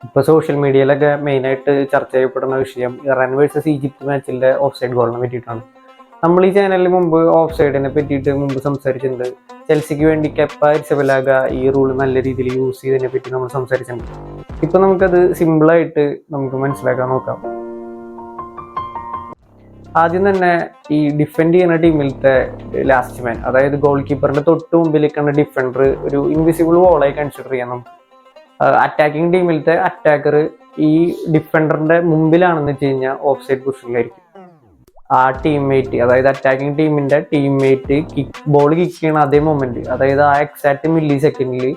ഇപ്പോൾ സോഷ്യൽ മീഡിയയിലൊക്കെ മെയിനായിട്ട് ചർച്ച ചെയ്യപ്പെടുന്ന വിഷയം ഇറാൻ വേഴ്സസ് ഈജിപ്ത് മാച്ചിൻ്റെ ഓഫ് സൈഡ് ഗോളിനെ പറ്റിയിട്ടാണ്. നമ്മൾ ഈ ചാനലിൽ മുമ്പ് ഓഫ് സൈഡിനെ പറ്റിയിട്ട് മുമ്പ് സംസാരിച്ചിട്ടുണ്ട്. ചെൽസിക്ക് വേണ്ടി കെപ്പ അരിസബലാഗ ഈ റൂൾ നല്ല രീതിയിൽ യൂസ് ചെയ്തതിനെ പറ്റി നമ്മൾ സംസാരിച്ചിട്ടുണ്ട്. ഇപ്പം നമുക്കത് സിമ്പിളായിട്ട് നമുക്ക് മനസ്സിലാക്കാൻ നോക്കാം. ആദ്യം തന്നെ ഈ ഡിഫെൻഡ് ചെയ്യുന്ന ടീമിലത്തെ ലാസ്റ്റ് മാൻ, അതായത് ഗോൾ കീപ്പറിന്റെ തൊട്ട് മുമ്പിലേക്കുള്ള ഡിഫൻഡർ ഒരു ഇൻവിസിബിൾ വോളായി കൺസിഡർ ചെയ്യാം നമുക്ക്. അറ്റാക്കിംഗ് ടീമിലത്തെ അറ്റാക്കർ ഈ ഡിഫൻഡറിന്റെ മുമ്പിലാണെന്ന് വെച്ച് കഴിഞ്ഞാൽ ഓഫ് സൈഡ് പൊസിഷനിലായിരിക്കും. ആ ടീംമേറ്റ്, അതായത് അറ്റാക്കിംഗ് ടീമിന്റെ ടീംമേറ്റ് ബോൾ കിക്ക് ചെയ്യണ അതേ മൊമെന്റ്, അതായത് ആ എക്സാക്ട് മില്ലി സെക്കൻഡിൽ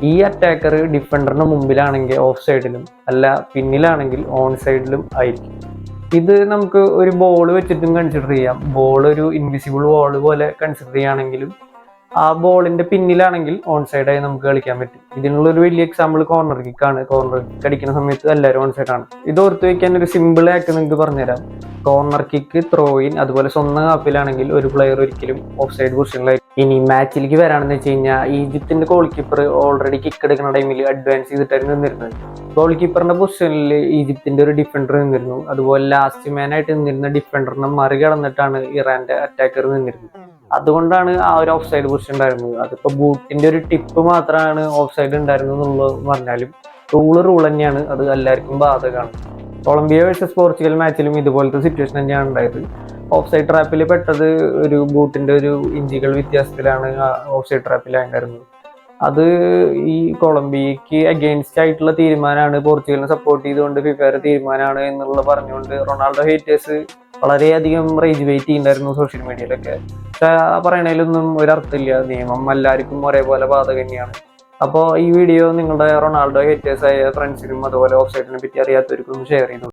ഈ അറ്റാക്കർ ഡിഫൻഡറിന്റെ മുമ്പിലാണെങ്കിൽ ഓഫ് സൈഡിലും അല്ല പിന്നിലാണെങ്കിൽ ഓൺ സൈഡിലും ആയിരിക്കും. ഇത് നമുക്ക് ഒരു ബോൾ വെച്ചിട്ടും കൺസിഡർ ചെയ്യാം. ബോൾ ഒരു ഇൻവിസിബിൾ ബോൾ പോലെ കൺസിഡർ ചെയ്യുകയാണെങ്കിലും ആ ബോളിന്റെ പിന്നിലാണെങ്കിൽ ഓൺ സൈഡായി നമുക്ക് കളിക്കാൻ പറ്റും. ഇതിനുള്ള ഒരു വലിയ എക്സാമ്പിൾ കോർണർ കിക്കാണ്. കോർണർ കിക്ക് അടിക്കുന്ന സമയത്ത് എല്ലാവരും ഓൺ സൈഡാണ്. ഇത് ഓർത്ത് വയ്ക്കാൻ ഒരു സിമ്പിൾ ആക്ട് നിങ്ങൾക്ക് പറഞ്ഞുതരാം. കോർണർ കിക്ക്, ത്രോ ഇൻ, അതുപോലെ സ്വന്തം ഹാഫിലാണെങ്കിൽ ഒരു പ്ലെയർ ഒരിക്കലും ഓഫ് സൈഡ് പൊസിഷനിലായിരിക്കും. ഇനി മാച്ചിലേക്ക് വരാണെന്ന് വെച്ച് കഴിഞ്ഞാൽ ഈജിപ്തിന്റെ ഗോൾ കീപ്പർ ഓൾറെഡി കിക്ക് എടുക്കുന്ന ടൈമിൽ അഡ്വാൻസ് ചെയ്തിട്ടായിരുന്നു നിന്നിരുന്നത്. ഗോൾ കീപ്പറിന്റെ പൊസിഷനിൽ ഈജിപ്തിന്റെ ഒരു ഡിഫൻഡർ നിന്നിരുന്നു. അതുപോലെ ലാസ്റ്റ് മാൻ ആയിട്ട് നിന്നിരുന്ന ഡിഫൻഡറിനെ മറികടന്നിട്ടാണ് ഇറാന്റെ അറ്റാക്കർ നിന്നിരുന്നത്. അതുകൊണ്ടാണ് ആ ഒരു ഓഫ് സൈഡ് പൊസിഷൻ ഉണ്ടായിരുന്നത്. അതിപ്പോ ബൂട്ടിന്റെ ഒരു ടിപ്പ് മാത്രമാണ് ഓഫ് സൈഡ് ഉണ്ടായിരുന്നത് എന്നുള്ളത് പറഞ്ഞാലും റൂൾ തന്നെയാണ്. അത് എല്ലാവർക്കും ബാധകമാണ്. കൊളംബിയ വേഴ്സസ് പോർച്ചുഗൽ മാച്ചിലും ഇതുപോലത്തെ സിറ്റുവേഷൻ തന്നെയാണ് ഉണ്ടായത്. ഓഫ് സൈഡ് ട്രാപ്പിൽ പെട്ടത് ഒരു ബൂട്ടിന്റെ ഒരു ഇഞ്ചുകൾ വ്യത്യാസത്തിലാണ് ഓഫ് സൈഡ് ട്രാപ്പിലായിരുന്നത്. അത് ഈ കൊളംബിയക്ക് അഗെയിൻസ്റ്റ് ആയിട്ടുള്ള തീരുമാനമാണ്, പോർച്ചുഗലിനെ സപ്പോർട്ട് ചെയ്തുകൊണ്ട് ഫിഫയുടെ തീരുമാനമാണ് എന്നുള്ള പറഞ്ഞുകൊണ്ട് റൊണാൾഡോ ഹേറ്റേഴ്സ് വളരെയധികം റേജ് വെയിറ്റ് ചെയ്യുന്നുണ്ടായിരുന്നു സോഷ്യൽ മീഡിയയിലൊക്കെ. പക്ഷെ പറയണതിലൊന്നും ഒരർത്ഥമില്ല. നിയമം എല്ലാവർക്കും ഒരേപോലെ ബാധകം തന്നെയാണ്. അപ്പോൾ ഈ വീഡിയോ നിങ്ങളുടെ റൊണാൾഡോ ഹേറ്റേഴ്സായ ഫ്രണ്ട്സിനും അതുപോലെ ഓഫ് സൈഡിനെ പറ്റി അറിയാത്തവർക്കും ഷെയർ ചെയ്തു.